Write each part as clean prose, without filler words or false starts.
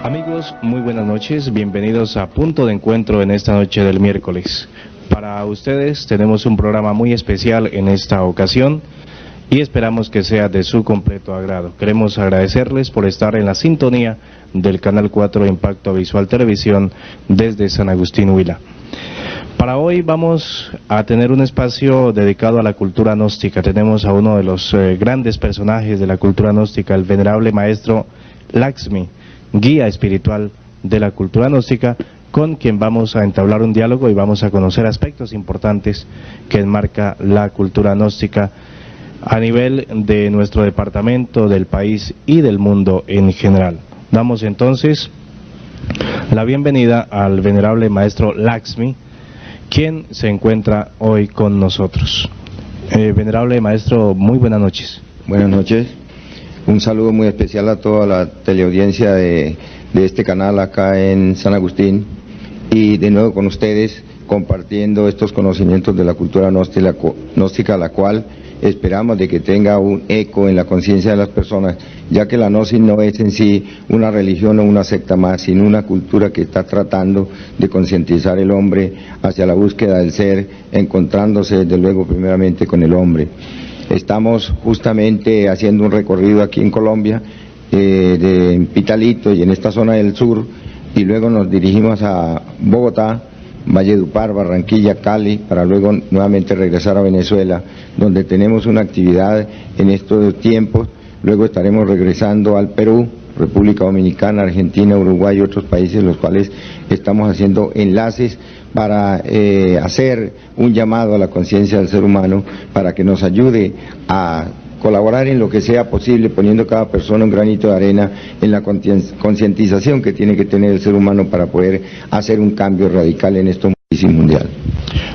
Amigos, muy buenas noches, bienvenidos a Punto de Encuentro en esta noche del miércoles. Para ustedes tenemos un programa muy especial en esta ocasión y esperamos que sea de su completo agrado. Queremos agradecerles por estar en la sintonía del Canal 4 Impacto Visual Televisión desde San Agustín, Huila. Para hoy vamos a tener un espacio dedicado a la cultura gnóstica. Tenemos a uno de los grandes personajes de la cultura gnóstica, el venerable maestro Lakshmi, guía espiritual de la cultura gnóstica, con quien vamos a entablar un diálogo y vamos a conocer aspectos importantes que enmarca la cultura gnóstica a nivel de nuestro departamento, del país y del mundo en general. Damos entonces la bienvenida al venerable maestro Lakshmi, quien se encuentra hoy con nosotros. Venerable maestro, muy buenas noches. Buenas noches. Un saludo muy especial a toda la teleaudiencia de este canal acá en San Agustín y de nuevo con ustedes compartiendo estos conocimientos de la cultura gnóstica, la cual esperamos de que tenga un eco en la conciencia de las personas, ya que la gnosis no es en sí una religión o una secta más, sino una cultura que está tratando de concientizar el hombre hacia la búsqueda del ser, encontrándose desde luego primeramente con el hombre. Estamos justamente haciendo un recorrido aquí en Colombia, de Pitalito y en esta zona del sur, y luego nos dirigimos a Bogotá, Valledupar, Barranquilla, Cali, para luego nuevamente regresar a Venezuela, donde tenemos una actividad en estos tiempos. Luego estaremos regresando al Perú, República Dominicana, Argentina, Uruguay y otros países, los cuales estamos haciendo enlaces para hacer un llamado a la conciencia del ser humano para que nos ayude a colaborar en lo que sea posible, poniendo cada persona un granito de arena en la concientización que tiene que tener el ser humano para poder hacer un cambio radical en esto mundial.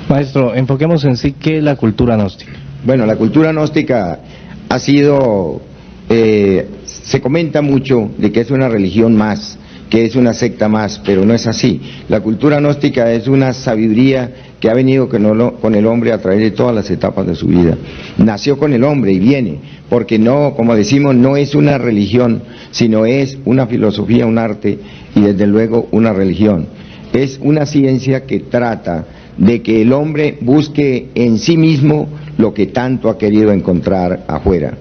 Maestro, enfoquemos en sí qué es la cultura gnóstica. Bueno, la cultura gnóstica ha sido, se comenta mucho de que es una religión más, que es una secta más, pero no es así. La cultura gnóstica es una sabiduría que ha venido con el hombre a través de todas las etapas de su vida. Nació con el hombre y viene, porque no, como decimos, no es una religión, sino es una filosofía, un arte y desde luego una religión. Es una ciencia que trata de que el hombre busque en sí mismo lo que tanto ha querido encontrar afuera.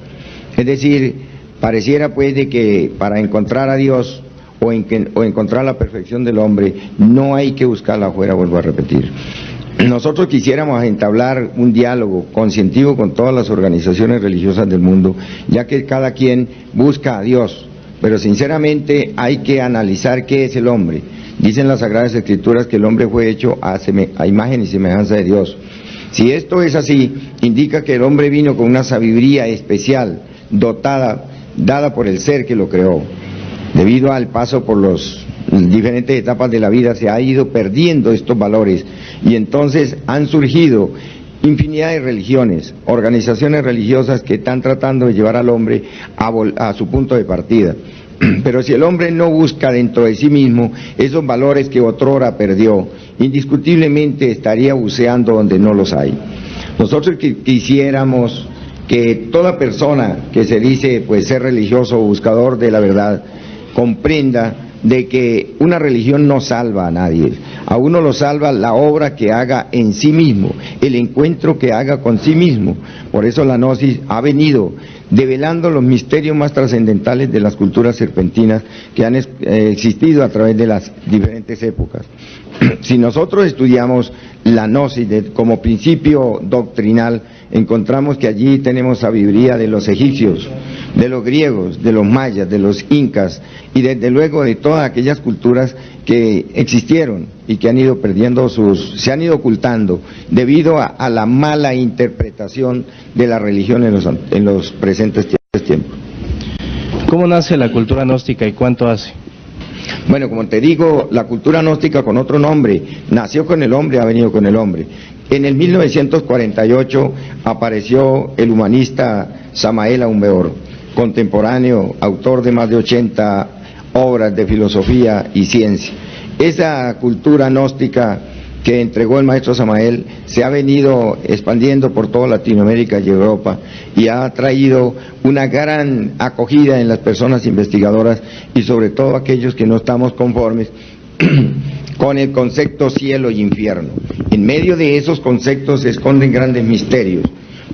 Es decir, pareciera pues de que para encontrar a Dios o encontrar la perfección del hombre, no hay que buscarla afuera, vuelvo a repetir. Nosotros quisiéramos entablar un diálogo conscientivo con todas las organizaciones religiosas del mundo, ya que cada quien busca a Dios, pero sinceramente hay que analizar qué es el hombre. Dicen las Sagradas Escrituras que el hombre fue hecho a imagen y semejanza de Dios. Si esto es así, indica que el hombre vino con una sabiduría especial, dada por el ser que lo creó. Debido al paso por las diferentes etapas de la vida se ha ido perdiendo estos valores y entonces han surgido infinidad de religiones, organizaciones religiosas que están tratando de llevar al hombre a su punto de partida. Pero si el hombre no busca dentro de sí mismo esos valores que otrora perdió, indiscutiblemente estaría buceando donde no los hay. Nosotros quisiéramos que toda persona que se dice pues ser religioso o buscador de la verdad comprenda de que una religión no salva a nadie, a uno lo salva la obra que haga en sí mismo, el encuentro que haga con sí mismo. Por eso la gnosis ha venido develando los misterios más trascendentales de las culturas serpentinas que han existido a través de las diferentes épocas. Si nosotros estudiamos la gnosis como principio doctrinal, encontramos que allí tenemos sabiduría de los egipcios, de los griegos, de los mayas, de los incas y desde luego de todas aquellas culturas que existieron y que han ido perdiendo se han ido ocultando debido a la mala interpretación de la religión en los presentes tiempos. ¿Cómo nace la cultura gnóstica y cuánto hace? Bueno, como te digo, la cultura gnóstica con otro nombre, nació con el hombre, ha venido con el hombre. En el 1948 apareció el humanista Samael Aun Weor, contemporáneo, autor de más de 80 obras de filosofía y ciencia. Esa cultura gnóstica que entregó el maestro Samael se ha venido expandiendo por toda Latinoamérica y Europa y ha traído una gran acogida en las personas investigadoras y sobre todo aquellos que no estamos conformes con el concepto cielo y infierno. En medio de esos conceptos se esconden grandes misterios.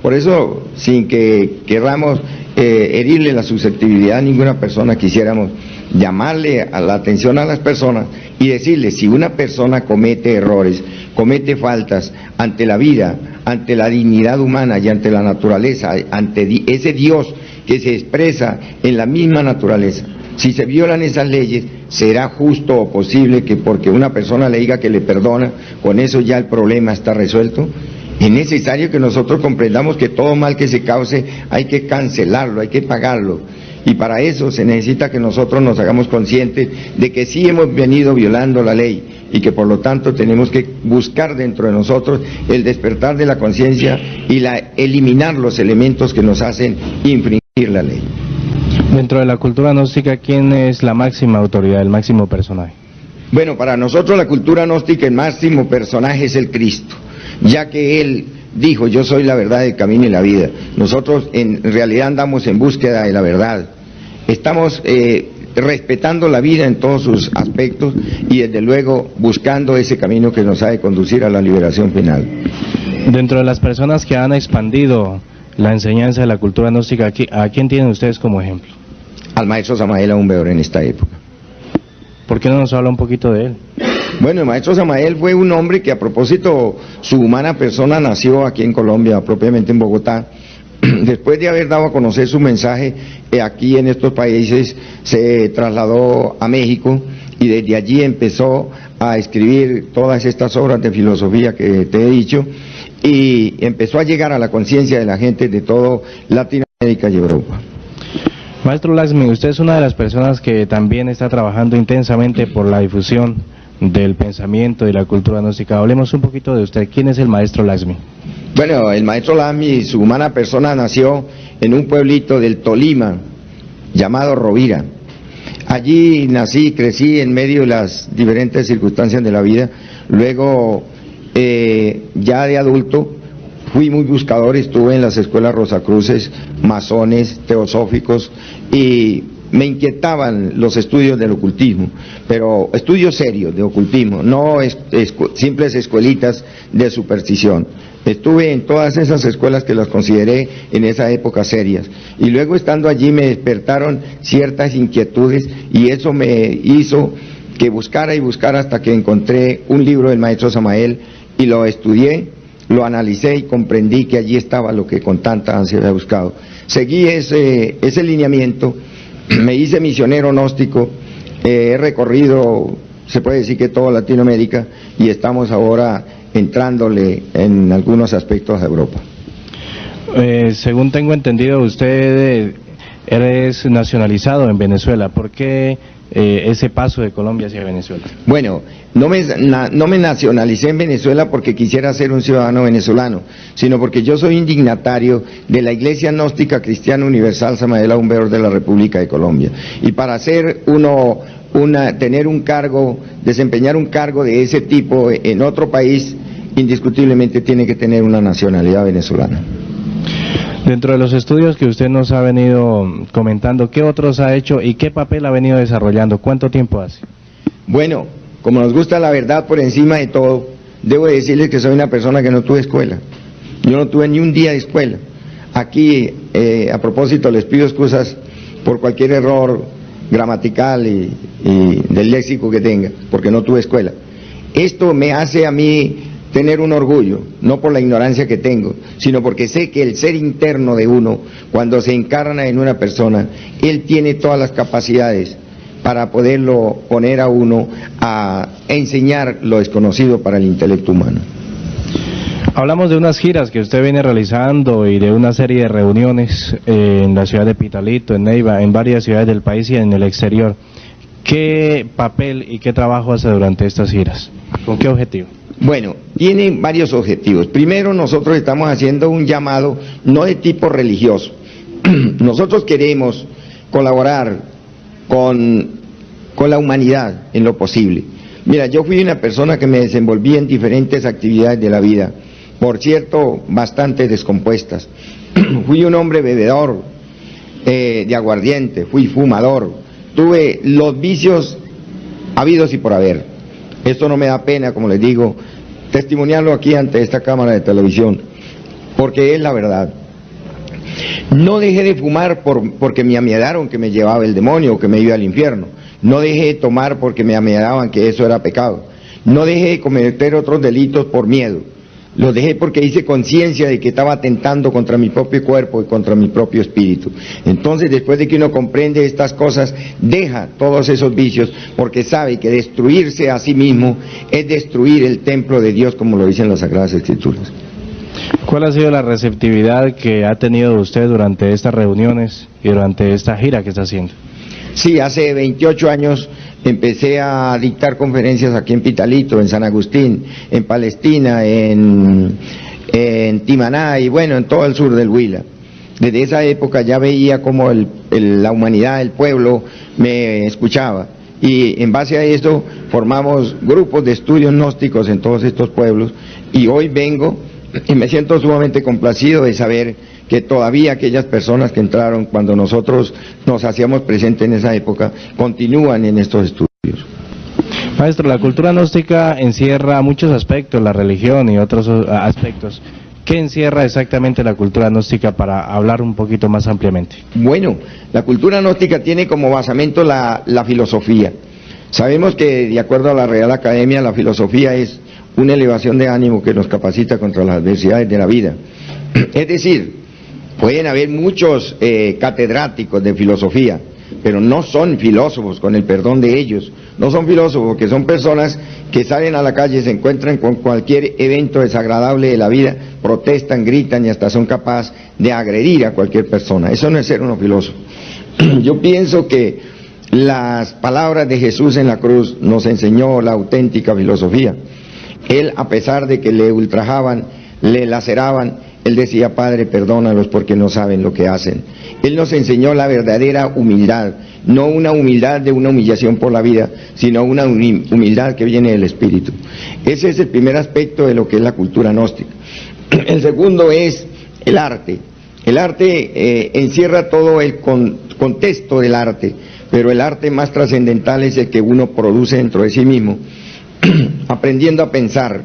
Por eso, sin que queramos herirle la susceptibilidad a ninguna persona, quisiéramos llamarle a la atención a las personas y decirle, si una persona comete errores, comete faltas ante la vida, ante la dignidad humana y ante la naturaleza, ante ese Dios que se expresa en la misma naturaleza, si se violan esas leyes, será justo o posible que porque una persona le diga que le perdona, con eso ya el problema está resuelto. Es necesario que nosotros comprendamos que todo mal que se cause hay que cancelarlo, hay que pagarlo. Y para eso se necesita que nosotros nos hagamos conscientes de que sí hemos venido violando la ley y que por lo tanto tenemos que buscar dentro de nosotros el despertar de la conciencia y eliminar los elementos que nos hacen infringir la ley. Dentro de la cultura gnóstica, ¿quién es la máxima autoridad, el máximo personaje? Bueno, para nosotros la cultura gnóstica, el máximo personaje es el Cristo, ya que Él dijo, yo soy la verdad, el camino y la vida. Nosotros en realidad andamos en búsqueda de la verdad. Estamos respetando la vida en todos sus aspectos y desde luego buscando ese camino que nos ha de conducir a la liberación final. Dentro de las personas que han expandido la enseñanza de la cultura gnóstica, ¿a quién tienen ustedes como ejemplo? Al maestro Samael aún peor en esta época. ¿Por qué no nos habla un poquito de él? Bueno, el maestro Samael fue un hombre que a propósito, su humana persona nació aquí en Colombia, propiamente en Bogotá. Después de haber dado a conocer su mensaje aquí en estos países, se trasladó a México y desde allí empezó a escribir todas estas obras de filosofía que te he dicho y empezó a llegar a la conciencia de la gente de todo Latinoamérica y Europa. Maestro Laxmi, usted es una de las personas que también está trabajando intensamente por la difusión del pensamiento y la cultura gnóstica. Hablemos un poquito de usted. ¿Quién es el maestro Laxmi? Bueno, el maestro Laxmi, su humana persona, nació en un pueblito del Tolima llamado Rovira. Allí nací, crecí en medio de las diferentes circunstancias de la vida. Luego, ya de adulto, fui muy buscador, estuve en las escuelas Rosacruces, masones, teosóficos y me inquietaban los estudios del ocultismo, pero estudios serios de ocultismo, no simples escuelitas de superstición. Estuve en todas esas escuelas que las consideré en esa época serias y luego estando allí me despertaron ciertas inquietudes y eso me hizo que buscara y buscara hasta que encontré un libro del maestro Samael y lo estudié, lo analicé y comprendí que allí estaba lo que con tanta ansia había buscado. Seguí ese lineamiento, me hice misionero gnóstico, he recorrido, se puede decir que toda Latinoamérica y estamos ahora entrándole en algunos aspectos a Europa. Según tengo entendido, usted es nacionalizado en Venezuela. ¿Por qué ese paso de Colombia hacia Venezuela? Bueno, no me nacionalicé en Venezuela porque quisiera ser un ciudadano venezolano, sino porque yo soy indignatario de la Iglesia Gnóstica Cristiana Universal Samael Aún Peor de la República de Colombia. Y para ser tener un cargo, desempeñar un cargo de ese tipo en otro país, indiscutiblemente tiene que tener una nacionalidad venezolana. Dentro de los estudios que usted nos ha venido comentando, ¿qué otros ha hecho y qué papel ha venido desarrollando? ¿Cuánto tiempo hace? Bueno, como nos gusta la verdad por encima de todo, debo decirles que soy una persona que no tuve escuela. Yo no tuve ni un día de escuela. Aquí, a propósito, les pido excusas por cualquier error gramatical y del léxico que tenga, porque no tuve escuela. Esto me hace a mí tener un orgullo, no por la ignorancia que tengo, sino porque sé que el ser interno de uno, cuando se encarna en una persona, él tiene todas las capacidades para poderlo poner a uno a enseñar lo desconocido para el intelecto humano. Hablamos de unas giras que usted viene realizando y de una serie de reuniones en la ciudad de Pitalito, en Neiva, en varias ciudades del país y en el exterior. ¿Qué papel y qué trabajo hace durante estas giras? ¿Con qué objetivo? Bueno, tiene varios objetivos. Primero, nosotros estamos haciendo un llamado no de tipo religioso. Nosotros queremos colaborar con la humanidad en lo posible, Mira, yo fui una persona que me desenvolví en diferentes actividades de la vida, por cierto, bastante descompuestas. Fui un hombre bebedor de aguardiente, fui fumador, tuve los vicios habidos y por haber. Esto no me da pena, como les digo, testimoniarlo aquí ante esta cámara de televisión, porque es la verdad. No dejé de fumar porque me amiedaron que me llevaba el demonio o que me iba al infierno. No dejé de tomar porque me amiedaban que eso era pecado. No dejé de cometer otros delitos por miedo. Los dejé porque hice conciencia de que estaba atentando contra mi propio cuerpo y contra mi propio espíritu. Entonces, después de que uno comprende estas cosas, deja todos esos vicios, porque sabe que destruirse a sí mismo es destruir el templo de Dios, como lo dicen las Sagradas Escrituras. ¿Cuál ha sido la receptividad que ha tenido usted durante estas reuniones y durante esta gira que está haciendo? Sí, hace 28 años empecé a dictar conferencias aquí en Pitalito, en San Agustín, en Palestina, en Timaná y bueno, en todo el sur del Huila. Desde esa época ya veía cómo la humanidad, el pueblo, me escuchaba. Y en base a eso formamos grupos de estudios gnósticos en todos estos pueblos. Y hoy vengo y me siento sumamente complacido de saber que todavía aquellas personas que entraron cuando nosotros nos hacíamos presentes en esa época, continúan en estos estudios. Maestro, la cultura gnóstica encierra muchos aspectos, la religión y otros aspectos. ¿Qué encierra exactamente la cultura gnóstica para hablar un poquito más ampliamente? Bueno, la cultura gnóstica tiene como basamento la filosofía. Sabemos que de acuerdo a la Real Academia, la filosofía es una elevación de ánimo que nos capacita contra las adversidades de la vida. Es decir, pueden haber muchos catedráticos de filosofía, pero no son filósofos, con el perdón de ellos. No son filósofos, que son personas que salen a la calle, se encuentran con cualquier evento desagradable de la vida, protestan, gritan y hasta son capaces de agredir a cualquier persona. Eso no es ser uno filósofo. Yo pienso que las palabras de Jesús en la cruz nos enseñó la auténtica filosofía. Él, a pesar de que le ultrajaban, le laceraban, él decía: Padre, perdónalos porque no saben lo que hacen. Él nos enseñó la verdadera humildad, no una humildad de una humillación por la vida, sino una humildad que viene del Espíritu. Ese es el primer aspecto de lo que es la cultura gnóstica. El segundo es el arte. El arte encierra todo el contexto del arte, pero el arte más trascendental es el que uno produce dentro de sí mismo, aprendiendo a pensar,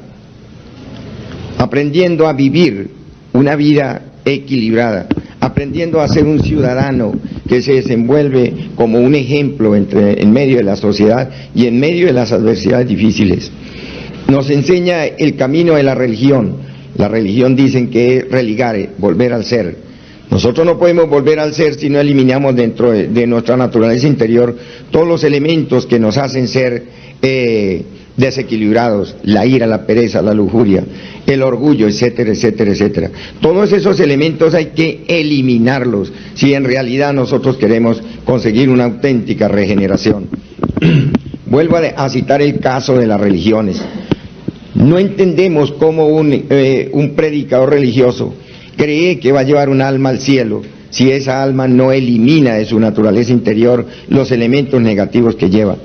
aprendiendo a vivir una vida equilibrada, aprendiendo a ser un ciudadano que se desenvuelve como un ejemplo en medio de la sociedad y en medio de las adversidades difíciles. Nos enseña el camino de la religión. La religión dicen que es religare, volver al ser. Nosotros no podemos volver al ser si no eliminamos dentro de nuestra naturaleza interior todos los elementos que nos hacen ser desequilibrados: la ira, la pereza, la lujuria, el orgullo, etcétera, etcétera, etcétera. Todos esos elementos hay que eliminarlos si en realidad nosotros queremos conseguir una auténtica regeneración. Vuelvo a citar el caso de las religiones. No entendemos cómo un predicador religioso cree que va a llevar un alma al cielo si esa alma no elimina de su naturaleza interior los elementos negativos que lleva.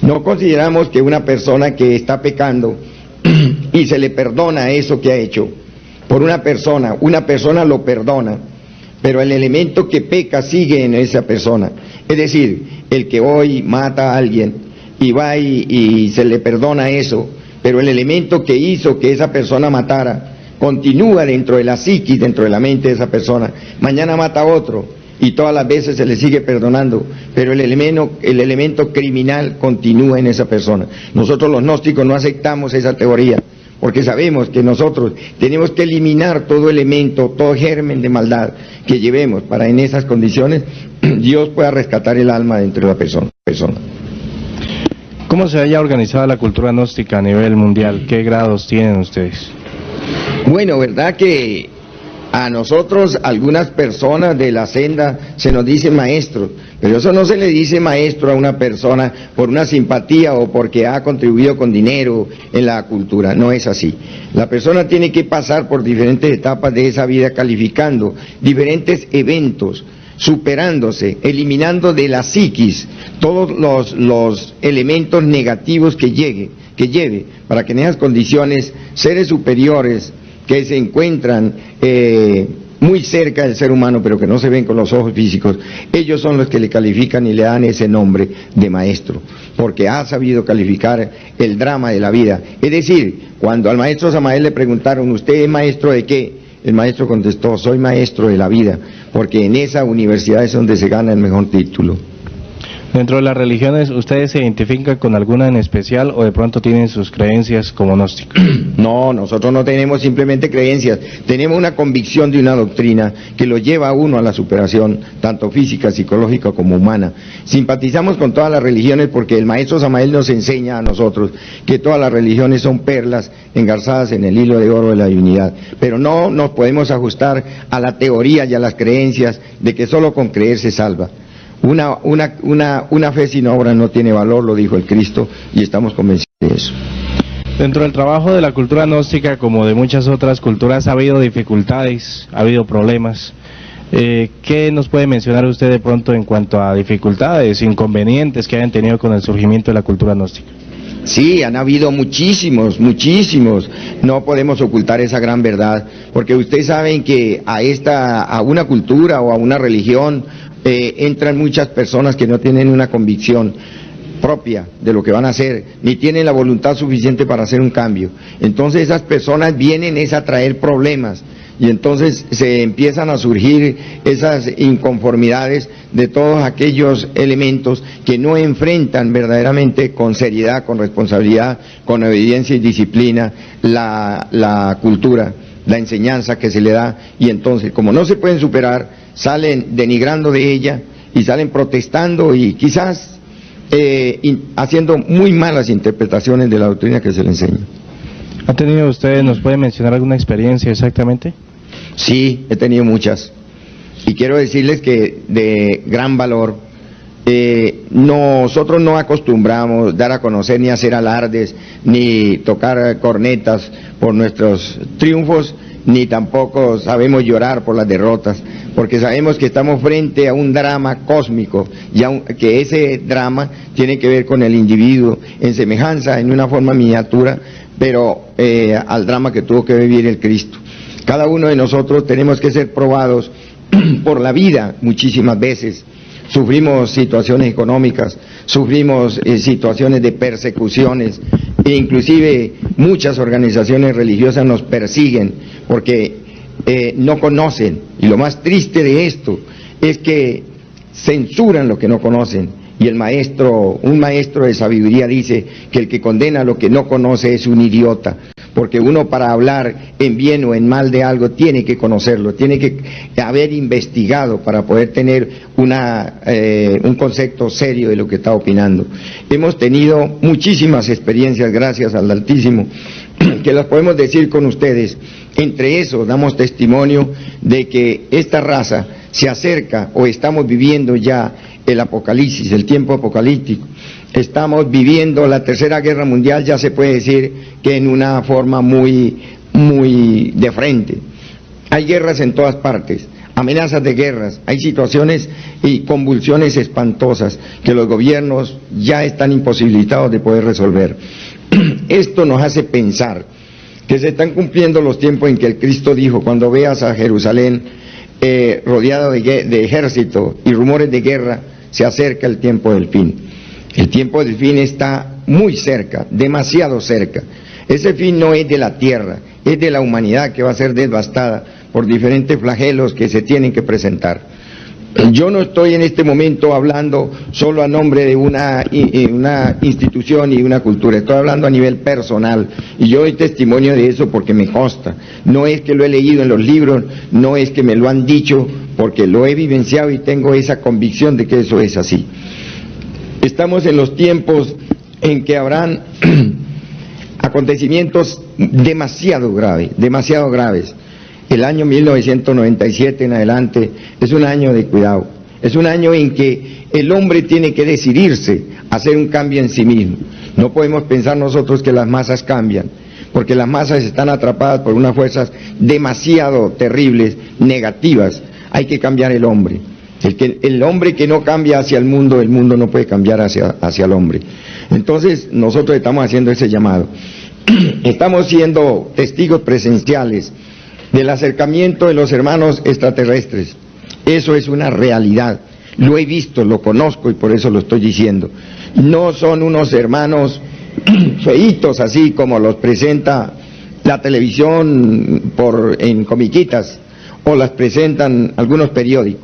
No consideramos que una persona que está pecando y se le perdona eso que ha hecho por una persona lo perdona, pero el elemento que peca sigue en esa persona. Es decir, el que hoy mata a alguien y va y se le perdona eso, pero el elemento que hizo que esa persona matara continúa dentro de la psiquis, dentro de la mente de esa persona. Mañana mata a otro y todas las veces se le sigue perdonando, pero el elemento criminal continúa en esa persona. Nosotros los gnósticos no aceptamos esa teoría, porque sabemos que nosotros tenemos que eliminar todo elemento, todo germen de maldad que llevemos para en esas condiciones Dios pueda rescatar el alma dentro de la persona. ¿Cómo se haya organizado la cultura gnóstica a nivel mundial? ¿Qué grados tienen ustedes? Bueno, verdad que a nosotros, algunas personas de la senda, se nos dice maestros, pero eso no se le dice maestro a una persona por una simpatía o porque ha contribuido con dinero en la cultura. No es así. La persona tiene que pasar por diferentes etapas de esa vida, calificando diferentes eventos superándose, eliminando de la psiquis todos los elementos negativos que lleve, para que en esas condiciones seres superiores que se encuentran muy cerca del ser humano, pero que no se ven con los ojos físicos, ellos son los que le califican y le dan ese nombre de maestro, porque ha sabido calificar el drama de la vida. Es decir, cuando al maestro Samael le preguntaron, ¿usted es maestro de qué? El maestro contestó, soy maestro de la vida, porque en esa universidad es donde se gana el mejor título. Dentro de las religiones, ¿ustedes se identifican con alguna en especial o de pronto tienen sus creencias como gnósticos? No, nosotros no tenemos simplemente creencias, tenemos una convicción de una doctrina que lo lleva a uno a la superación, tanto física, psicológica como humana. Simpatizamos con todas las religiones porque el maestro Samael nos enseña a nosotros que todas las religiones son perlas engarzadas en el hilo de oro de la divinidad, pero no nos podemos ajustar a la teoría y a las creencias de que solo con creer se salva. Una fe sin obra no tiene valor, lo dijo el Cristo, y estamos convencidos de eso. Dentro del trabajo de la cultura gnóstica, como de muchas otras culturas, ha habido dificultades, ha habido problemas. ¿Qué nos puede mencionar usted de pronto en cuanto a dificultades, inconvenientes que hayan tenido con el surgimiento de la cultura gnóstica? Sí, han habido muchísimos, no podemos ocultar esa gran verdad, porque ustedes saben que a una cultura o a una religión entran muchas personas que no tienen una convicción propia de lo que van a hacer, ni tienen la voluntad suficiente para hacer un cambio. Entonces esas personas vienen a traer problemas, y entonces se empiezan a surgir esas inconformidades de todos aquellos elementos que no enfrentan verdaderamente con seriedad, con responsabilidad, con obediencia y disciplina la cultura, la enseñanza que se le da, y entonces como no se pueden superar, salen denigrando de ella y salen protestando y quizás haciendo muy malas interpretaciones de la doctrina que se le enseña. ¿Ha tenido usted, nos puede mencionar alguna experiencia exactamente? Sí, he tenido muchas. Y quiero decirles que de gran valor, nosotros no acostumbramos dar a conocer ni hacer alardes, ni tocar cornetas por nuestros triunfos, ni tampoco sabemos llorar por las derrotas, porque sabemos que estamos frente a un drama cósmico, que ese drama tiene que ver con el individuo en semejanza, en una forma miniatura, pero al drama que tuvo que vivir el Cristo. Cada uno de nosotros tenemos que ser probados por la vida muchísimas veces. Sufrimos situaciones económicas, sufrimos situaciones de persecuciones, e inclusive muchas organizaciones religiosas nos persiguen porque no conocen, y lo más triste de esto es que censuran lo que no conocen, y un maestro de sabiduría dice que el que condena lo que no conoce es un idiota, porque uno para hablar en bien o en mal de algo tiene que conocerlo, tiene que haber investigado para poder tener un concepto serio de lo que está opinando. Hemos tenido muchísimas experiencias, gracias al Altísimo, que las podemos decir con ustedes. Entre eso damos testimonio de que esta raza se acerca, o estamos viviendo ya el apocalipsis, el tiempo apocalíptico. Estamos viviendo la Tercera Guerra Mundial, ya se puede decir que en una forma muy de frente. Hay guerras en todas partes, amenazas de guerras, hay situaciones y convulsiones espantosas que los gobiernos ya están imposibilitados de poder resolver. Esto nos hace pensar que se están cumpliendo los tiempos en que el Cristo dijo: cuando veas a Jerusalén rodeado de ejército y rumores de guerra, se acerca el tiempo del fin. El tiempo del fin está muy cerca, demasiado cerca. Ese fin no es de la tierra, es de la humanidad, que va a ser devastada por diferentes flagelos que se tienen que presentar. Yo no estoy en este momento hablando solo a nombre de una institución y una cultura, estoy hablando a nivel personal, y yo doy testimonio de eso porque me consta. No es que lo he leído en los libros, no es que me lo han dicho, porque lo he vivenciado y tengo esa convicción de que eso es así. Estamos en los tiempos en que habrán acontecimientos demasiado graves. El año 1997 en adelante es un año de cuidado, es un año en que el hombre tiene que decidirse a hacer un cambio en sí mismo. No podemos pensar nosotros que las masas cambian, porque las masas están atrapadas por unas fuerzas demasiado terribles, negativas. Hay que cambiar el hombre. El hombre que no cambia hacia el mundo no puede cambiar hacia el hombre. Entonces nosotros estamos haciendo ese llamado. Estamos siendo testigos presenciales del acercamiento de los hermanos extraterrestres. Eso es una realidad. Lo he visto, lo conozco y por eso lo estoy diciendo. No son unos hermanos feitos así como los presenta la televisión en comiquitas o las presentan algunos periódicos.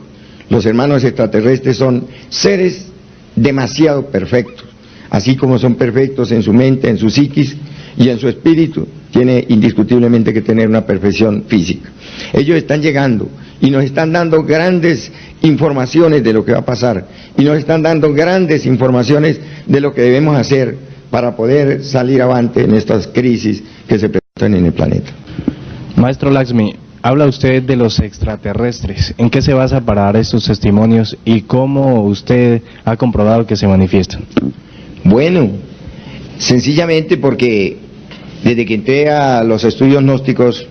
Los hermanos extraterrestres son seres demasiado perfectos, así como son perfectos en su mente, en su psiquis y en su espíritu, tiene indiscutiblemente que tener una perfección física. Ellos están llegando y nos están dando grandes informaciones de lo que va a pasar y nos están dando grandes informaciones de lo que debemos hacer para poder salir avante en estas crisis que se presentan en el planeta. Maestro Laxmi, habla usted de los extraterrestres. ¿En qué se basa para dar estos testimonios y cómo usted ha comprobado que se manifiestan? Bueno, sencillamente porque desde que entré a los estudios gnósticos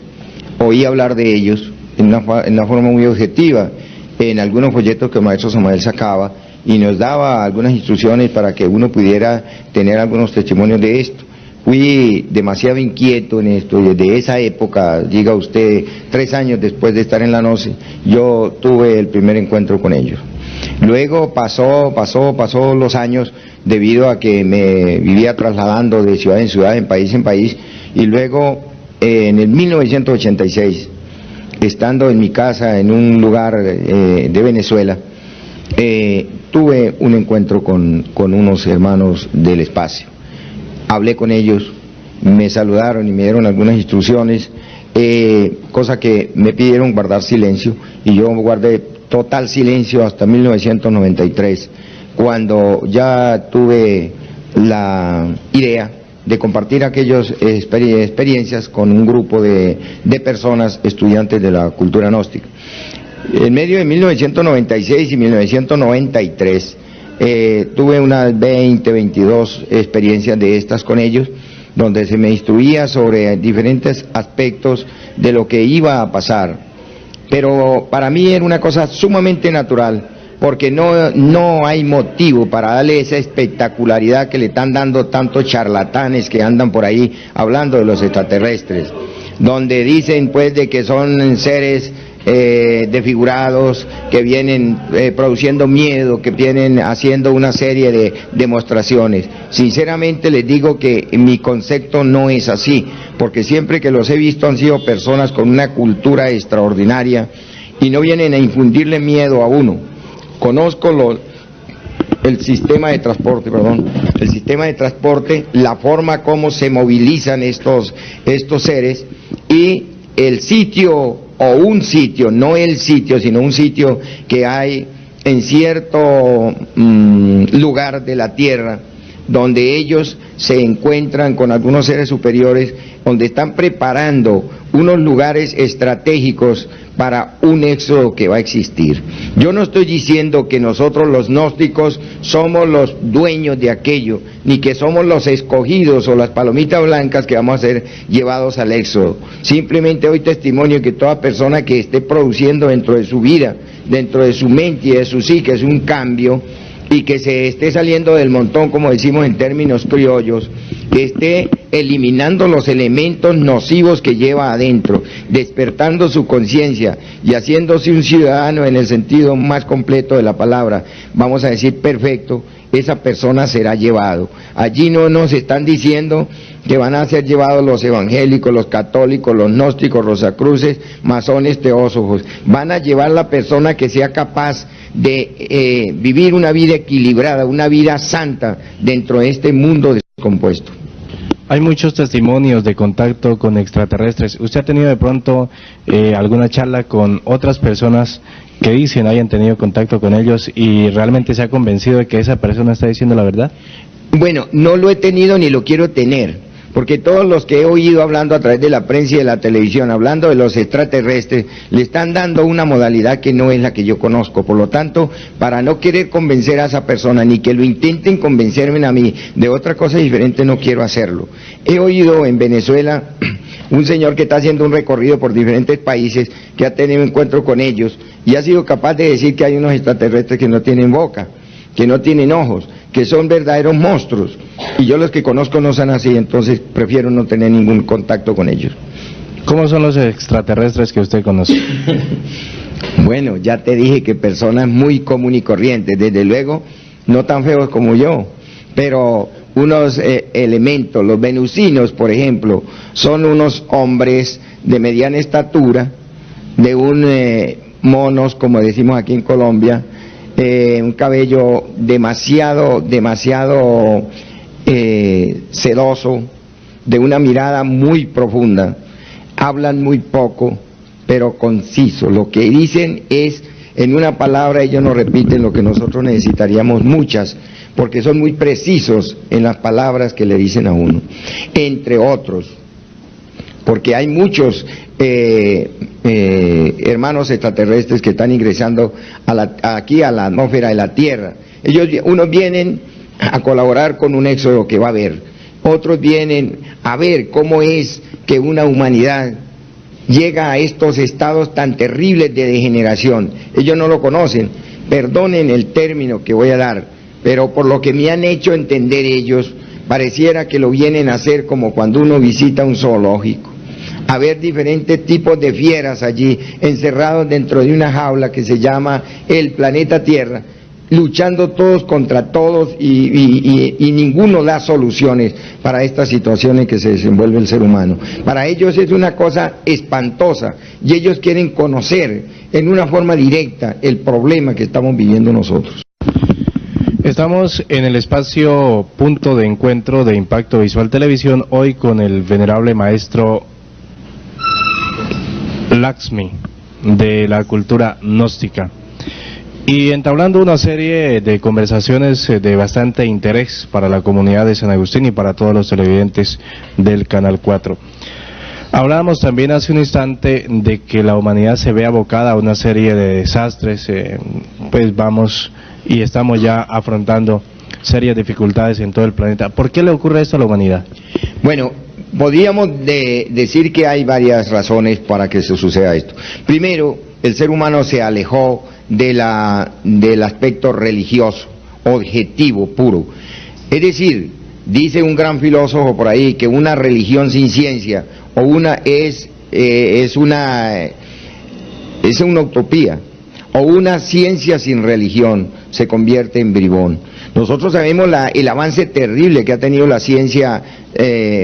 oí hablar de ellos en una forma muy objetiva, en algunos folletos que el maestro Samael sacaba y nos daba algunas instrucciones para que uno pudiera tener algunos testimonios de esto. Fui demasiado inquieto en esto y desde esa época, diga usted, 3 años después de estar en la Gnosis, yo tuve el primer encuentro con ellos. Luego pasó los años debido a que me vivía trasladando de ciudad en ciudad, en país, y luego en el 1986, estando en mi casa en un lugar de Venezuela, tuve un encuentro con unos hermanos del espacio. Hablé con ellos, me saludaron y me dieron algunas instrucciones, cosa que me pidieron guardar silencio, y yo guardé total silencio hasta 1993, cuando ya tuve la idea de compartir aquellas experiencias con un grupo de personas estudiantes de la cultura gnóstica. En medio de 1996 y 1993, tuve unas 22 experiencias de estas con ellos, donde se me instruía sobre diferentes aspectos de lo que iba a pasar. Pero para mí era una cosa sumamente natural, porque no hay motivo para darle esa espectacularidad que le están dando tantos charlatanes que andan por ahí hablando de los extraterrestres, donde dicen pues de que son seres desfigurados, que vienen produciendo miedo, que vienen haciendo una serie de demostraciones. Sinceramente les digo que mi concepto no es así, porque siempre que los he visto han sido personas con una cultura extraordinaria y no vienen a infundirle miedo a uno. Conozco el sistema de transporte, la forma como se movilizan estos seres y el sitio, o un sitio, no el sitio, sino un sitio que hay en cierto lugar de la Tierra, donde ellos se encuentran con algunos seres superiores, donde están preparando unos lugares estratégicos para un éxodo que va a existir. Yo no estoy diciendo que nosotros los gnósticos somos los dueños de aquello, ni que somos los escogidos o las palomitas blancas que vamos a ser llevados al éxodo. Simplemente doy testimonio que toda persona que esté produciendo dentro de su vida, dentro de su mente y de su psique, es un cambio, y que se esté saliendo del montón, como decimos en términos criollos, que esté eliminando los elementos nocivos que lleva adentro, despertando su conciencia y haciéndose un ciudadano en el sentido más completo de la palabra, vamos a decir perfecto, esa persona será llevado. Allí no nos están diciendo que van a ser llevados los evangélicos, los católicos, los gnósticos, rosacruces, masones, teósofos. Van a llevar la persona que sea capaz de vivir una vida equilibrada, una vida santa dentro de este mundo descompuesto. Hay muchos testimonios de contacto con extraterrestres. ¿Usted ha tenido de pronto alguna charla con otras personas que dicen hayan tenido contacto con ellos y realmente se ha convencido de que esa persona está diciendo la verdad? Bueno, no lo he tenido ni lo quiero tener, porque todos los que he oído hablando a través de la prensa y de la televisión, hablando de los extraterrestres, le están dando una modalidad que no es la que yo conozco. Por lo tanto, para no querer convencer a esa persona, ni que lo intenten convencerme a mí de otra cosa diferente, no quiero hacerlo. He oído en Venezuela un señor que está haciendo un recorrido por diferentes países, que ha tenido encuentro con ellos, y ha sido capaz de decir que hay unos extraterrestres que no tienen boca, que no tienen ojos, que son verdaderos monstruos, y yo los que conozco no son así, entonces prefiero no tener ningún contacto con ellos. ¿Cómo son los extraterrestres que usted conoce? Bueno, ya te dije que personas muy común y corrientes, desde luego no tan feos como yo, pero unos elementos, los venusinos, por ejemplo, son unos hombres de mediana estatura, de un monos, como decimos aquí en Colombia, un cabello demasiado sedoso, de una mirada muy profunda, hablan muy poco, pero conciso. Lo que dicen es, en una palabra, ellos nos repiten lo que nosotros necesitaríamos muchas, porque son muy precisos en las palabras que le dicen a uno, entre otros, porque hay muchos hermanos extraterrestres que están ingresando aquí a la atmósfera de la Tierra. Unos vienen a colaborar con un éxodo que va a haber, otros vienen a ver cómo es que una humanidad llega a estos estados tan terribles de degeneración. Ellos no lo conocen, perdonen el término que voy a dar, pero por lo que me han hecho entender ellos, pareciera que lo vienen a hacer como cuando uno visita un zoológico, a ver diferentes tipos de fieras allí, encerrados dentro de una jaula que se llama el planeta Tierra, luchando todos contra todos y ninguno da soluciones para estas situaciones que se desenvuelve el ser humano. Para ellos es una cosa espantosa y ellos quieren conocer en una forma directa el problema que estamos viviendo nosotros. Estamos en el espacio Punto de Encuentro de Impacto Visual Televisión, hoy con el venerable maestro Lakshmi de la cultura gnóstica, y entablando una serie de conversaciones de bastante interés para la comunidad de San Agustín y para todos los televidentes del Canal 4. Hablábamos también hace un instante de que la humanidad se ve abocada a una serie de desastres, pues vamos y estamos ya afrontando serias dificultades en todo el planeta. ¿Por qué le ocurre esto a la humanidad? Bueno, podríamos decir que hay varias razones para que se suceda esto. Primero, el ser humano se alejó del aspecto religioso, objetivo, puro. Es decir, dice un gran filósofo por ahí que una religión sin ciencia es una utopía, o una ciencia sin religión se convierte en bribón. Nosotros sabemos el avance terrible que ha tenido la ciencia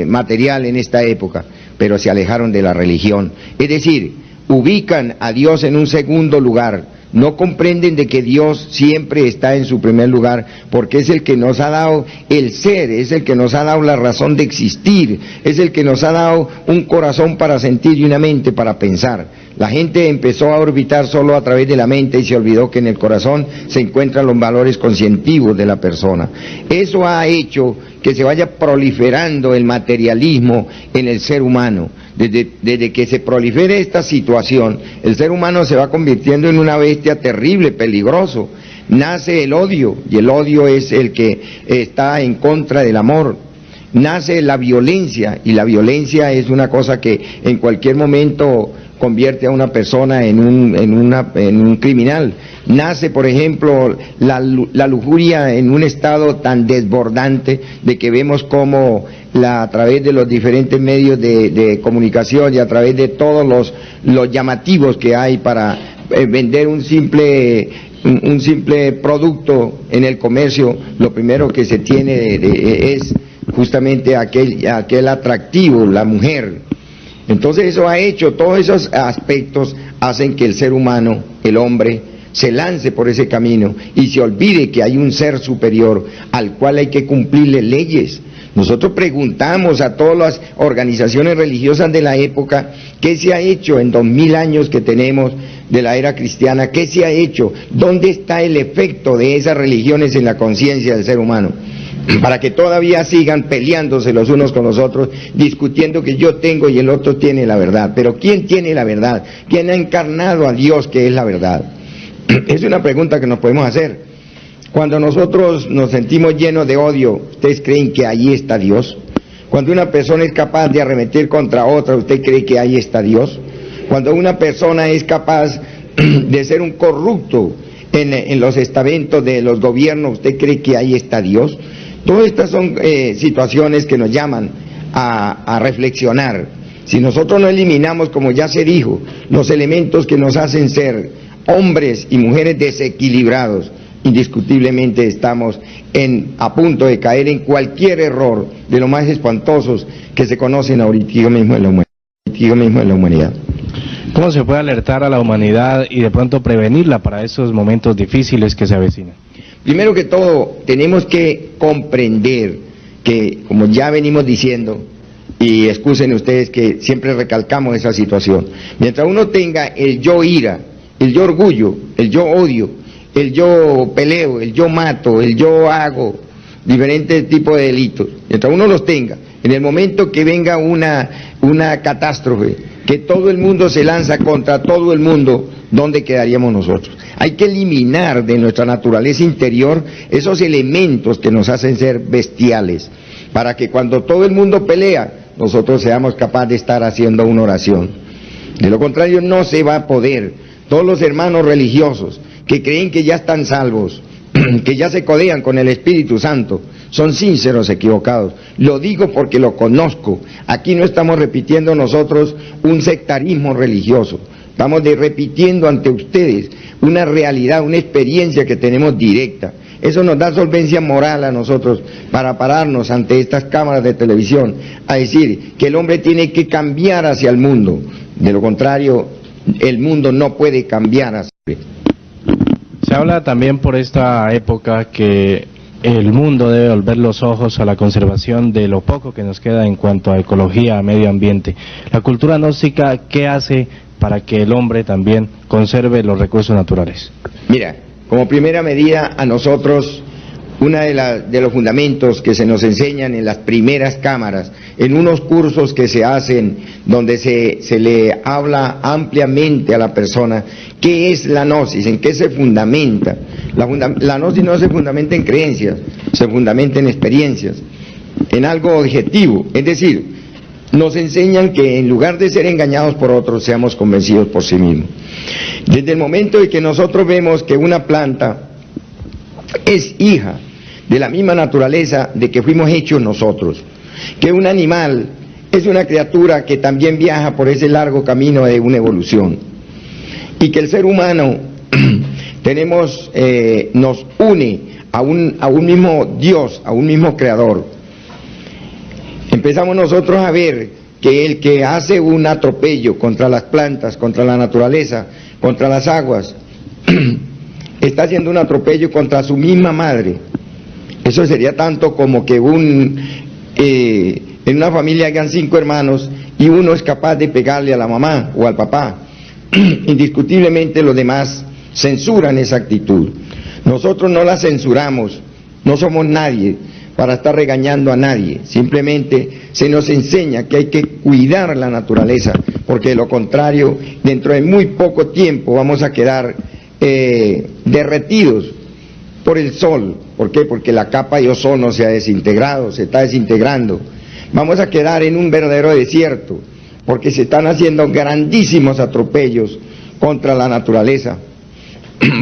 material en esta época, pero se alejaron de la religión. Es decir, ubican a Dios en un segundo lugar, no comprenden de que Dios siempre está en su primer lugar, porque es el que nos ha dado el ser, es el que nos ha dado la razón de existir, es el que nos ha dado un corazón para sentir y una mente para pensar. La gente empezó a orbitar solo a través de la mente y se olvidó que en el corazón se encuentran los valores conscientivos de la persona. Eso ha hecho que se vaya proliferando el materialismo en el ser humano. Desde que se prolifere esta situación, el ser humano se va convirtiendo en una bestia terrible, peligroso. Nace el odio, y el odio es el que está en contra del amor. Nace la violencia, y la violencia es una cosa que en cualquier momento convierte a una persona en un criminal. Nace, por ejemplo, la lujuria en un estado tan desbordante de que vemos cómo a través de los diferentes medios de comunicación y a través de todos los llamativos que hay para vender un simple producto en el comercio, lo primero que se tiene es justamente aquel atractivo, la mujer. Entonces eso ha hecho, todos esos aspectos hacen que el ser humano, el hombre, se lance por ese camino y se olvide que hay un ser superior al cual hay que cumplirle leyes. Nosotros preguntamos a todas las organizaciones religiosas de la época, ¿qué se ha hecho en 2000 años que tenemos de la era cristiana? ¿Qué se ha hecho? ¿Dónde está el efecto de esas religiones en la conciencia del ser humano? Para que todavía sigan peleándose los unos con los otros, discutiendo que yo tengo y el otro tiene la verdad. Pero ¿quién tiene la verdad? ¿Quién ha encarnado a Dios que es la verdad? Es una pregunta que nos podemos hacer. Cuando nosotros nos sentimos llenos de odio, ¿ustedes creen que ahí está Dios? Cuando una persona es capaz de arremeter contra otra, ¿usted cree que ahí está Dios? Cuando una persona es capaz de ser un corrupto en los estamentos de los gobiernos, ¿usted cree que ahí está Dios? Todas estas son situaciones que nos llaman a reflexionar. Si nosotros no eliminamos, como ya se dijo, los elementos que nos hacen ser hombres y mujeres desequilibrados, indiscutiblemente estamos a punto de caer en cualquier error de los más espantosos que se conocen ahorita mismo en la humanidad. ¿Cómo se puede alertar a la humanidad y de pronto prevenirla para esos momentos difíciles que se avecinan? Primero que todo, tenemos que comprender que, como ya venimos diciendo, y excusen ustedes que siempre recalcamos esa situación, mientras uno tenga el yo ira, el yo orgullo, el yo odio, el yo peleo, el yo mato, el yo hago diferentes tipos de delitos, mientras uno los tenga, en el momento que venga una catástrofe, que todo el mundo se lanza contra todo el mundo, ¿dónde quedaríamos nosotros? Hay que eliminar de nuestra naturaleza interior esos elementos que nos hacen ser bestiales, para que cuando todo el mundo pelea, nosotros seamos capaces de estar haciendo una oración. De lo contrario no se va a poder. Todos los hermanos religiosos que creen que ya están salvos, que ya se codean con el Espíritu Santo, son sinceros equivocados. Lo digo porque lo conozco. Aquí no estamos repitiendo nosotros un sectarismo religioso. Estamos repitiendo ante ustedes una realidad, una experiencia que tenemos directa. Eso nos da solvencia moral a nosotros para pararnos ante estas cámaras de televisión a decir que el hombre tiene que cambiar hacia el mundo. De lo contrario, el mundo no puede cambiar hacia él. Se habla también por esta época que el mundo debe volver los ojos a la conservación de lo poco que nos queda en cuanto a ecología, a medio ambiente. La cultura gnóstica, ¿qué hace para que el hombre también conserve los recursos naturales? Mira, como primera medida a nosotros, uno de los fundamentos que se nos enseñan en las primeras cámaras, en unos cursos que se hacen donde se le habla ampliamente a la persona qué es la gnosis, en qué se fundamenta. La gnosis no se fundamenta en creencias, se fundamenta en experiencias, en algo objetivo, es decir, nos enseñan que en lugar de ser engañados por otros, seamos convencidos por sí mismos. Desde el momento en que nosotros vemos que una planta es hija de la misma naturaleza de que fuimos hechos nosotros, que un animal es una criatura que también viaja por ese largo camino de una evolución, y que el ser humano nos une a un mismo Dios, a un mismo Creador. Empezamos nosotros a ver que el que hace un atropello contra las plantas, contra la naturaleza, contra las aguas, está haciendo un atropello contra su misma madre. Eso sería tanto como que en una familia hayan 5 hermanos y uno es capaz de pegarle a la mamá o al papá. Indiscutiblemente los demás censuran esa actitud. Nosotros no la censuramos, no somos nadie para estar regañando a nadie, simplemente se nos enseña que hay que cuidar la naturaleza, porque de lo contrario, dentro de muy poco tiempo vamos a quedar derretidos por el sol. ¿Por qué? Porque la capa de ozono se ha desintegrado, se está desintegrando. Vamos a quedar en un verdadero desierto, porque se están haciendo grandísimos atropellos contra la naturaleza.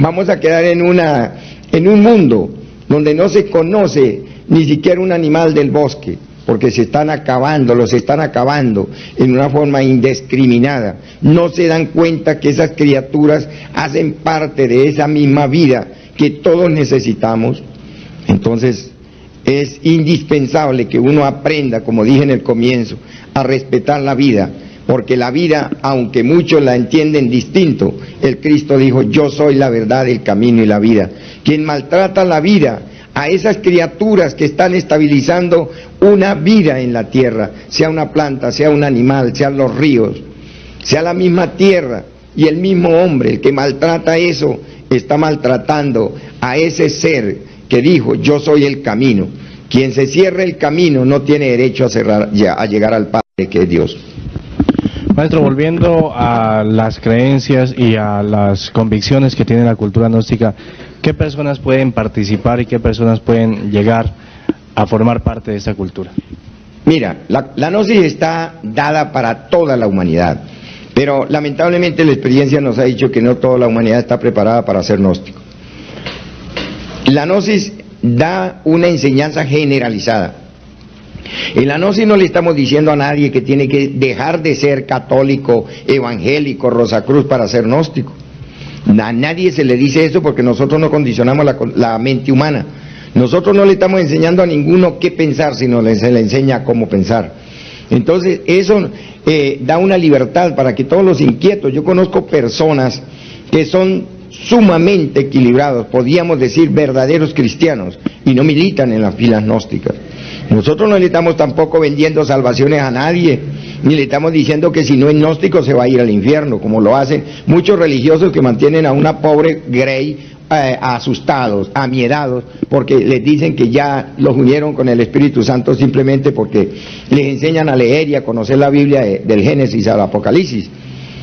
Vamos a quedar en un mundo donde no se conoce ni siquiera un animal del bosque, porque los están acabando en una forma indiscriminada. No se dan cuenta que esas criaturas hacen parte de esa misma vida que todos necesitamos. Entonces es indispensable que uno aprenda, como dije en el comienzo, a respetar la vida, porque la vida, aunque muchos la entienden distinto, el Cristo dijo: yo soy la verdad, el camino y la vida. Quien maltrata la vida, a esas criaturas que están estabilizando una vida en la tierra, sea una planta, sea un animal, sean los ríos, sea la misma tierra y el mismo hombre, el que maltrata eso, está maltratando a ese ser que dijo: yo soy el camino. Quien se cierre el camino no tiene derecho a llegar al Padre, que es Dios. Maestro, volviendo a las creencias y a las convicciones que tiene la cultura gnóstica, ¿qué personas pueden participar y qué personas pueden llegar a formar parte de esta cultura? Mira, la gnosis está dada para toda la humanidad, Pero lamentablemente la experiencia nos ha dicho que no toda la humanidad está preparada para ser gnóstico. La gnosis da una enseñanza generalizada. En la gnosis no le estamos diciendo a nadie que tiene que dejar de ser católico, evangélico, Rosacruz para ser gnóstico. A nadie se le dice eso porque nosotros no condicionamos la mente humana. Nosotros no le estamos enseñando a ninguno qué pensar, sino se le enseña cómo pensar. Entonces eso da una libertad para que todos los inquietos, yo conozco personas que son sumamente equilibrados, podríamos decir verdaderos cristianos, y no militan en las filas gnósticas. Nosotros no le estamos tampoco vendiendo salvaciones a nadie, ni le estamos diciendo que si no es gnóstico se va a ir al infierno, como lo hacen muchos religiosos que mantienen a una pobre Grey asustados, amiedados, porque les dicen que ya los unieron con el Espíritu Santo simplemente porque les enseñan a leer y a conocer la Biblia del Génesis al Apocalipsis.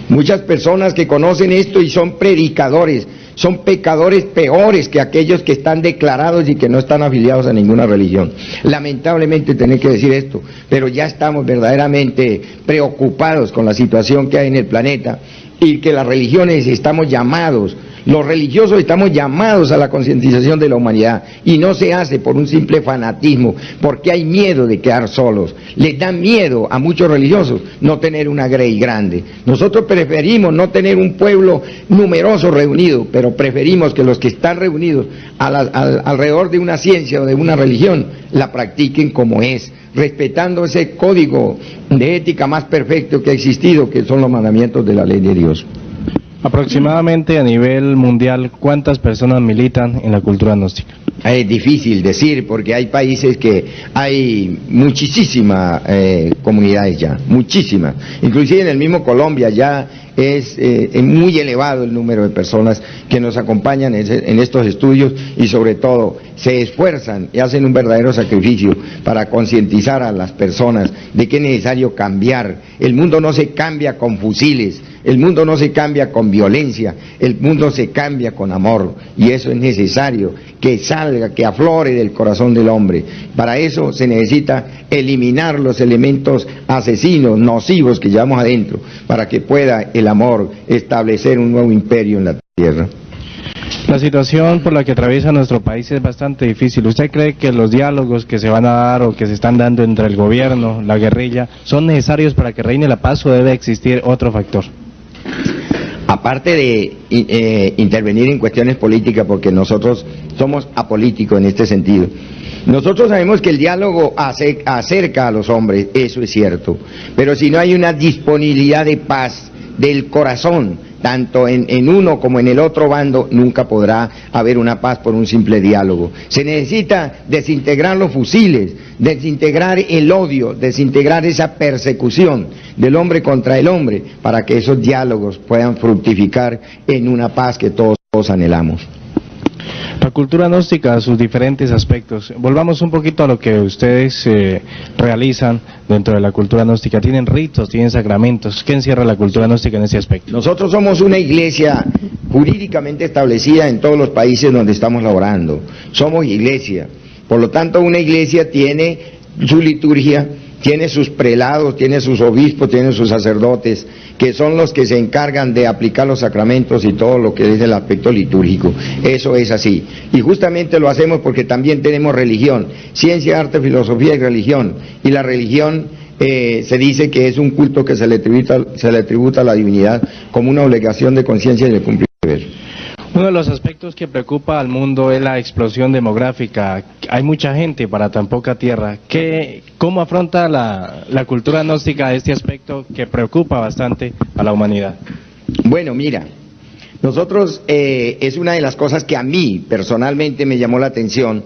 Muchas personas que conocen esto y son predicadores, son pecadores peores que aquellos que están declarados y que no están afiliados a ninguna religión. Lamentablemente tener que decir esto, pero ya estamos verdaderamente preocupados con la situación que hay en el planeta y que las religiones estamos llamados, los religiosos estamos llamados a la concientización de la humanidad y no se hace por un simple fanatismo, porque hay miedo de quedar solos. Les da miedo a muchos religiosos no tener una grey grande. Nosotros preferimos no tener un pueblo numeroso reunido, pero preferimos que los que están reunidos alrededor de una ciencia o de una religión la practiquen como es, respetando ese código de ética más perfecto que ha existido, que son los mandamientos de la ley de Dios. Aproximadamente a nivel mundial, ¿cuántas personas militan en la cultura gnóstica? Es difícil decir porque hay países que hay muchísimas comunidades ya, muchísimas. Inclusive en el mismo Colombia ya es muy elevado el número de personas que nos acompañan en estos estudios y sobre todo se esfuerzan y hacen un verdadero sacrificio para concientizar a las personas de que es necesario cambiar. El mundo no se cambia con fusiles, el mundo no se cambia con violencia, el mundo se cambia con amor y eso es necesario que salga, que aflore del corazón del hombre. Para eso se necesita eliminar los elementos asesinos, nocivos que llevamos adentro, para que pueda el amor establecer un nuevo imperio en la tierra. La situación por la que atraviesa nuestro país es bastante difícil. ¿Usted cree que los diálogos que se van a dar o que se están dando entre el gobierno, la guerrilla, son necesarios para que reine la paz o debe existir otro factor? Aparte de intervenir en cuestiones políticas, porque nosotros somos apolíticos en este sentido, nosotros sabemos que el diálogo acerca a los hombres, eso es cierto, pero si no hay una disponibilidad de paz del corazón, tanto en uno como en el otro bando, nunca podrá haber una paz por un simple diálogo. Se necesita desintegrar los fusiles, desintegrar el odio, desintegrar esa persecución del hombre contra el hombre, para que esos diálogos puedan fructificar en una paz que todos anhelamos. La cultura gnóstica, sus diferentes aspectos. Volvamos un poquito a lo que ustedes realizan dentro de la cultura gnóstica. Tienen ritos, tienen sacramentos. ¿Qué encierra la cultura gnóstica en ese aspecto? Nosotros somos una iglesia jurídicamente establecida en todos los países donde estamos laborando. Somos iglesia. Por lo tanto, una iglesia tiene su liturgia, tiene sus prelados, tiene sus obispos, tiene sus sacerdotes, que son los que se encargan de aplicar los sacramentos y todo lo que es el aspecto litúrgico. Eso es así. Y justamente lo hacemos porque también tenemos religión, ciencia, arte, filosofía y religión. Y la religión se dice que es un culto que se le tributa a la divinidad como una obligación de conciencia y de cumplir deber. Uno de los aspectos que preocupa al mundo es la explosión demográfica. Hay mucha gente para tan poca tierra. ¿Cómo afronta la cultura gnóstica este aspecto que preocupa bastante a la humanidad? Bueno, mira, nosotros es una de las cosas que a mí personalmente me llamó la atención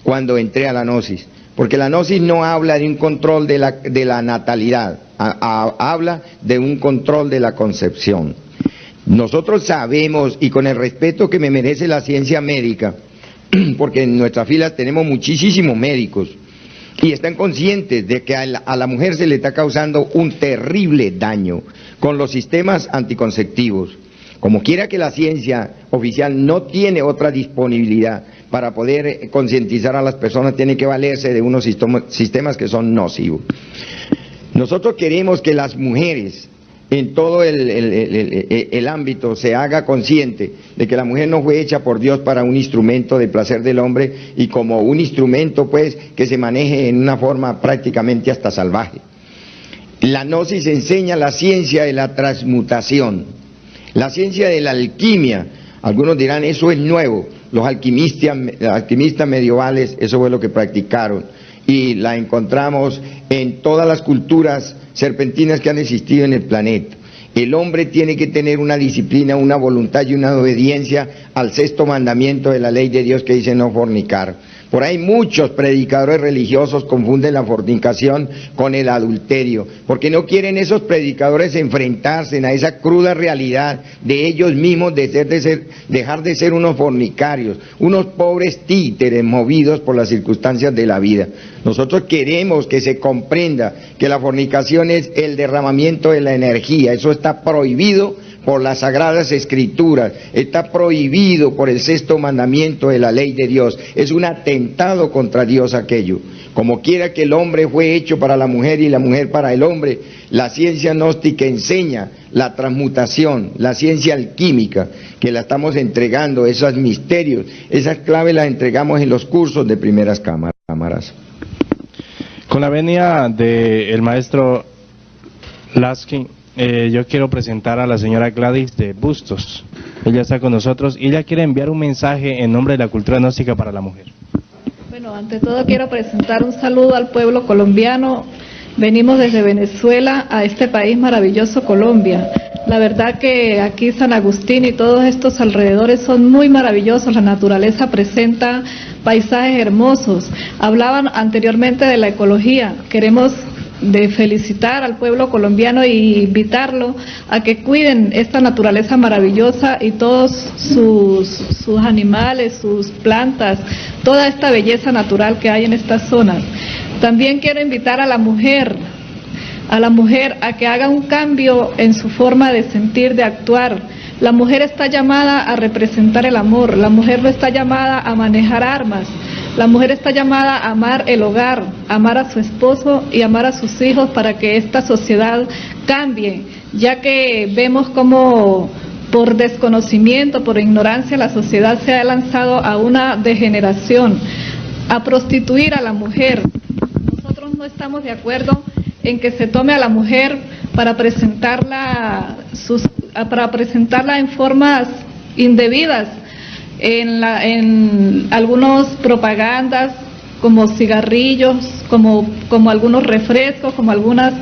cuando entré a la gnosis, porque la gnosis no habla de un control de la natalidad, habla de un control de la concepción. Nosotros sabemos, y con el respeto que me merece la ciencia médica, porque en nuestras filas tenemos muchísimos médicos, y están conscientes de que a la mujer se le está causando un terrible daño con los sistemas anticonceptivos. Como quiera que la ciencia oficial no tiene otra disponibilidad para poder concientizar a las personas, tiene que valerse de unos sistemas que son nocivos. Nosotros queremos que las mujeres en todo el ámbito se haga consciente de que la mujer no fue hecha por Dios para un instrumento de placer del hombre y como un instrumento pues que se maneje en una forma prácticamente hasta salvaje. La gnosis enseña la ciencia de la transmutación, la ciencia de la alquimia. Algunos dirán eso es nuevo, los alquimistas medievales eso fue lo que practicaron y la encontramos en todas las culturas serpentinas que han existido en el planeta. El hombre tiene que tener una disciplina, una voluntad y una obediencia al sexto mandamiento de la ley de Dios que dice no fornicar. Por ahí muchos predicadores religiosos confunden la fornicación con el adulterio, porque no quieren esos predicadores enfrentarse a esa cruda realidad de ellos mismos dejar de ser unos fornicarios, unos pobres títeres movidos por las circunstancias de la vida. Nosotros queremos que se comprenda que la fornicación es el derramamiento de la energía, eso está prohibido por las Sagradas Escrituras, está prohibido por el sexto mandamiento de la ley de Dios, es un atentado contra Dios aquello. Como quiera que el hombre fue hecho para la mujer y la mujer para el hombre, la ciencia gnóstica enseña la transmutación, la ciencia alquímica, que la estamos entregando, esos misterios, esas claves las entregamos en los cursos de primeras cámaras. Con la venia del maestro Laskin, yo quiero presentar a la señora Gladys de Bustos. Ella está con nosotros y ella quiere enviar un mensaje en nombre de la cultura gnóstica para la mujer. Bueno, ante todo quiero presentar un saludo al pueblo colombiano. Venimos desde Venezuela a este país maravilloso, Colombia. La verdad que aquí San Agustín y todos estos alrededores son muy maravillosos. La naturaleza presenta paisajes hermosos. Hablaban anteriormente de la ecología. Queremos felicitar al pueblo colombiano e invitarlo a que cuiden esta naturaleza maravillosa y todos sus animales, sus plantas, toda esta belleza natural que hay en estas zonas. También quiero invitar a la mujer a que haga un cambio en su forma de sentir, de actuar. La mujer está llamada a representar el amor, la mujer no está llamada a manejar armas. La mujer está llamada a amar el hogar, amar a su esposo y amar a sus hijos para que esta sociedad cambie, ya que vemos como por desconocimiento, por ignorancia, la sociedad se ha lanzado a una degeneración, a prostituir a la mujer. Nosotros no estamos de acuerdo en que se tome a la mujer para presentarla en formas indebidas, en algunos propagandas como cigarrillos, como algunos refrescos, como algunas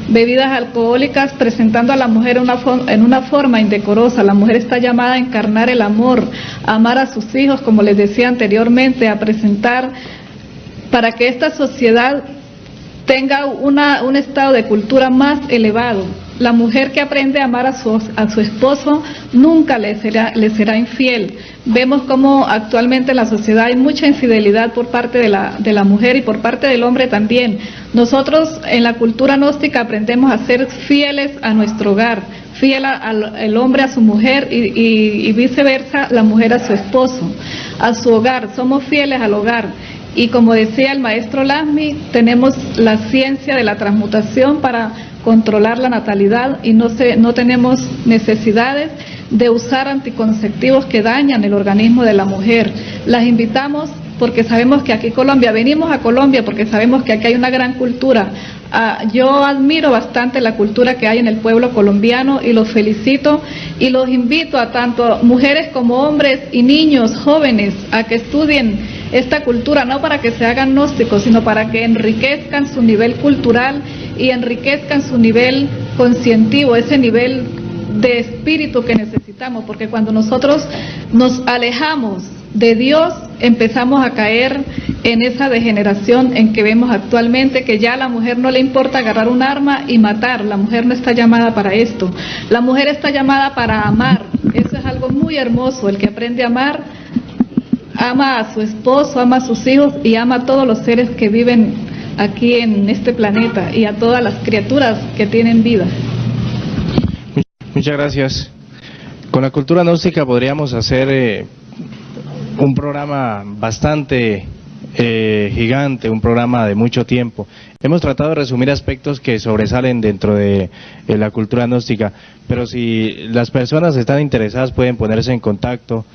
bebidas alcohólicas, presentando a la mujer en una forma indecorosa. La mujer está llamada a encarnar el amor, a amar a sus hijos, como les decía anteriormente, a presentar para que esta sociedad tenga un estado de cultura más elevado. La mujer que aprende a amar a su esposo nunca le será infiel. Vemos como actualmente en la sociedad hay mucha infidelidad por parte de la mujer y por parte del hombre también. Nosotros en la cultura gnóstica aprendemos a ser fieles a nuestro hogar, fiel el hombre a su mujer y viceversa, la mujer a su esposo, a su hogar. Somos fieles al hogar. Y como decía el maestro Lasmi, tenemos la ciencia de la transmutación para controlar la natalidad y no tenemos necesidades de usar anticonceptivos que dañan el organismo de la mujer. Las invitamos porque sabemos que aquí venimos a Colombia porque sabemos que aquí hay una gran cultura. Yo admiro bastante la cultura que hay en el pueblo colombiano y los felicito y los invito a tanto mujeres como hombres y niños jóvenes a que estudien esta cultura, no para que se hagan gnósticos, sino para que enriquezcan su nivel cultural y enriquezcan su nivel conscientivo, ese nivel de espíritu que necesitamos, porque cuando nosotros nos alejamos de Dios, empezamos a caer en esa degeneración en que vemos actualmente, que ya a la mujer no le importa agarrar un arma y matar. La mujer no está llamada para esto, la mujer está llamada para amar. Eso es algo muy hermoso. El que aprende a amar, ama a su esposo, ama a sus hijos y ama a todos los seres que viven aquí en este planeta y a todas las criaturas que tienen vida. Muchas gracias. Con la cultura gnóstica podríamos hacer un programa bastante gigante, un programa de mucho tiempo. Hemos tratado de resumir aspectos que sobresalen dentro de la cultura gnóstica, pero si las personas están interesadas pueden ponerse en contacto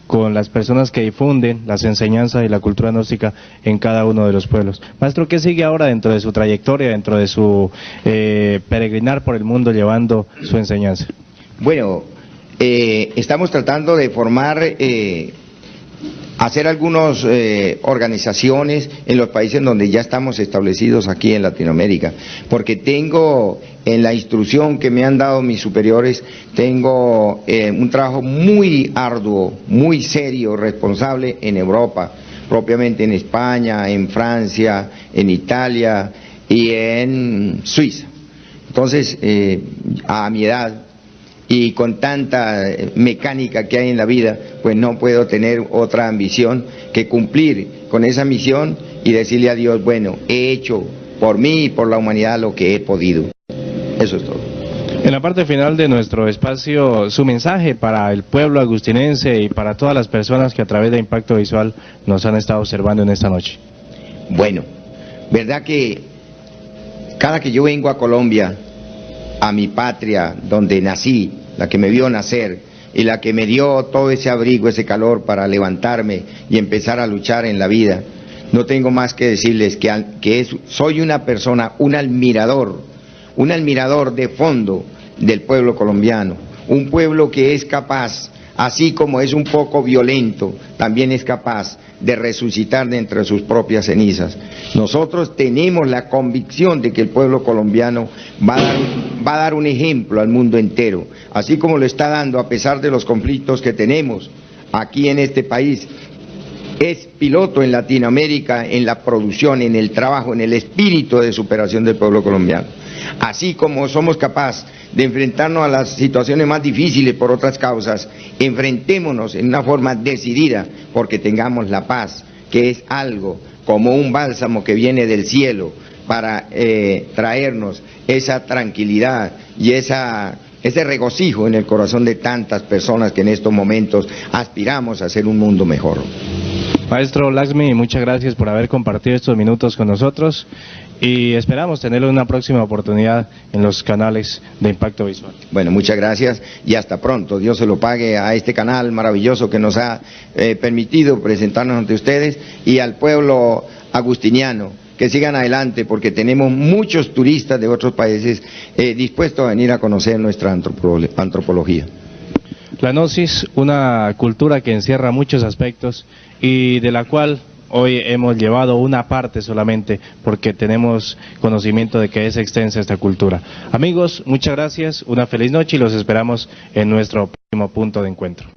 con las personas que difunden las enseñanzas y la cultura gnóstica en cada uno de los pueblos. Maestro, ¿qué sigue ahora dentro de su trayectoria, dentro de su peregrinar por el mundo llevando su enseñanza? Bueno, estamos tratando de formar, hacer algunas organizaciones en los países donde ya estamos establecidos aquí en Latinoamérica, porque tengo en la instrucción que me han dado mis superiores, tengo un trabajo muy arduo, muy serio, responsable en Europa, propiamente en España, en Francia, en Italia y en Suiza. Entonces, a mi edad y con tanta mecánica que hay en la vida, pues no puedo tener otra ambición que cumplir con esa misión y decirle a Dios, bueno, he hecho por mí y por la humanidad lo que he podido. Eso es todo. En la parte final de nuestro espacio, su mensaje para el pueblo agustinense y para todas las personas que a través de Impacto Visual nos han estado observando en esta noche. Bueno, verdad que cada que yo vengo a Colombia, a mi patria, donde nací, la que me vio nacer y la que me dio todo ese abrigo, ese calor para levantarme y empezar a luchar en la vida, no tengo más que decirles que soy una persona, un admirador de fondo del pueblo colombiano, un pueblo que es capaz, así como es un poco violento, también es capaz de resucitar de entre sus propias cenizas. Nosotros tenemos la convicción de que el pueblo colombiano va a dar un ejemplo al mundo entero, así como lo está dando a pesar de los conflictos que tenemos aquí en este país. Es piloto en Latinoamérica en la producción, en el trabajo, en el espíritu de superación del pueblo colombiano. Así como somos capaces de enfrentarnos a las situaciones más difíciles por otras causas, enfrentémonos en una forma decidida porque tengamos la paz, que es algo como un bálsamo que viene del cielo para traernos esa tranquilidad y ese regocijo en el corazón de tantas personas que en estos momentos aspiramos a hacer un mundo mejor. Maestro Laxmi, muchas gracias por haber compartido estos minutos con nosotros y esperamos tenerlo en una próxima oportunidad en los canales de Impacto Visual. Bueno, muchas gracias y hasta pronto. Dios se lo pague a este canal maravilloso que nos ha permitido presentarnos ante ustedes y al pueblo agustiniano. Que sigan adelante porque tenemos muchos turistas de otros países dispuestos a venir a conocer nuestra antropología. La gnosis, una cultura que encierra muchos aspectos y de la cual hoy hemos llevado una parte solamente porque tenemos conocimiento de que es extensa esta cultura. Amigos, muchas gracias, una feliz noche y los esperamos en nuestro próximo punto de encuentro.